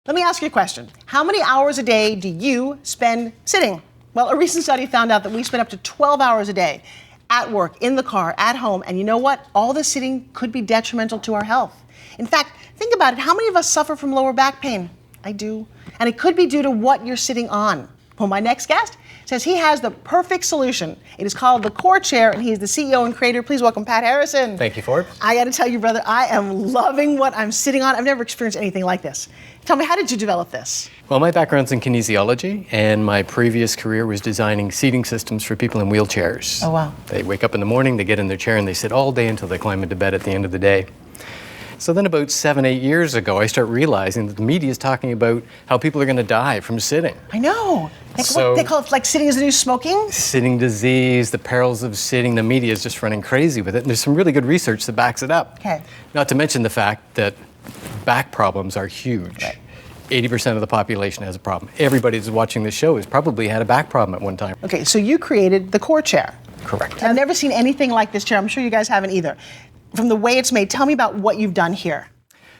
Let me ask you a question. How many hours a day do you spend sitting? Well, a recent study found out that we spend up to 12 hours a day at work, in the car, at home, and you know what? All the sitting could be detrimental to our health. In fact, think about it. How many of us suffer from lower back pain? I do. And it could be due to what you're sitting on. Well, my next guest says he has the perfect solution. It is called the CoreChair, and he's the CEO and creator. Please welcome Pat Harrison. Thank you, Forbes. I got to tell you, brother, I am loving what I'm sitting on. I've never experienced anything like this. Tell me, how did you develop this? Well, my background's in kinesiology, and my previous career was designing seating systems for people in wheelchairs. Oh, wow. They wake up in the morning, they get in their chair, and they sit all day until they climb into bed at the end of the day. So then about 7-8 years ago, I start realizing that the media is talking about how people are going to die from sitting. I know. What they call it, like sitting is the new smoking? Sitting disease, the perils of sitting, the media is just running crazy with it. And there's some really good research that backs it up. Okay. Not to mention the fact that back problems are huge. Right. 80% of the population has a problem. Everybody that's watching this show has probably had a back problem at one time. Okay, so you created the CoreChair. Correct. I've never seen anything like this chair. I'm sure you guys haven't either. From the way it's made, tell me about what you've done here.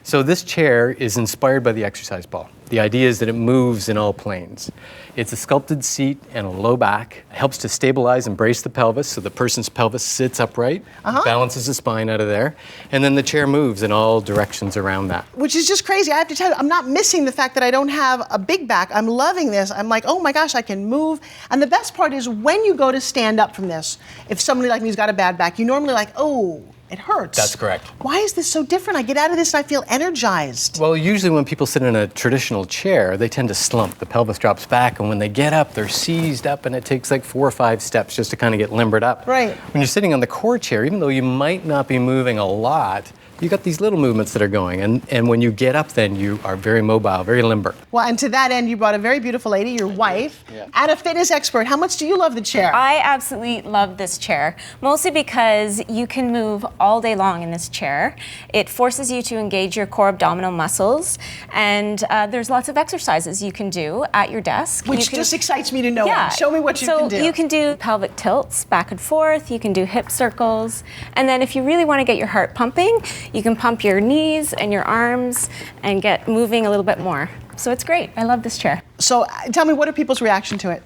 So this chair is inspired by the exercise ball. The idea is that it moves in all planes. It's a sculpted seat and a low back. It helps to stabilize and brace the pelvis so the person's pelvis sits upright, balances the spine out of there, and then the chair moves in all directions around that. Which is just crazy. I have to tell you, I'm not missing the fact that I don't have a big back. I'm loving this. I'm like, oh my gosh, I can move. And the best part is when you go to stand up from this, if somebody like me's got a bad back, you normally like, oh, it hurts. That's correct. Why is this so different? I get out of this and I feel energized. Well, usually when people sit in a traditional chair, they tend to slump. The pelvis drops back, and when they get up, they're seized up, and it takes like 4 or 5 steps just to kind of get limbered up. Right. When you're sitting on the CoreChair, even though you might not be moving a lot, you got these little movements that are going, and when you get up then you are very mobile, very limber. Well, and to that end, you brought a very beautiful lady, your wife, and a fitness expert. How much do you love the chair? I absolutely love this chair, mostly because you can move all day long in this chair. It forces you to engage your core abdominal muscles, and there's lots of exercises you can do at your desk. Which just excites me to know. Yeah. Show me what you can do. So you can do pelvic tilts back and forth, you can do hip circles, and then if you really want to get your heart pumping, you can pump your knees and your arms and get moving a little bit more. So it's great. I love this chair. So tell me, what are people's reaction to it?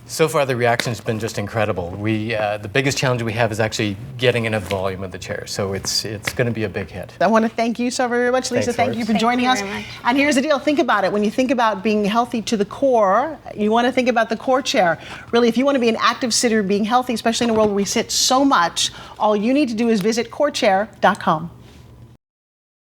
So far the reaction's been just incredible. The biggest challenge we have is actually getting enough volume of the chair, so it's going to be a big hit. I want to thank you so very much, Lisa. Thanks, thank you for joining us. Very much. And here's the deal. Think about it. When you think about being healthy to the core, you want to think about the CoreChair. Really, if you want to be an active sitter, being healthy, especially in a world where we sit so much, all you need to do is visit CoreChair.com.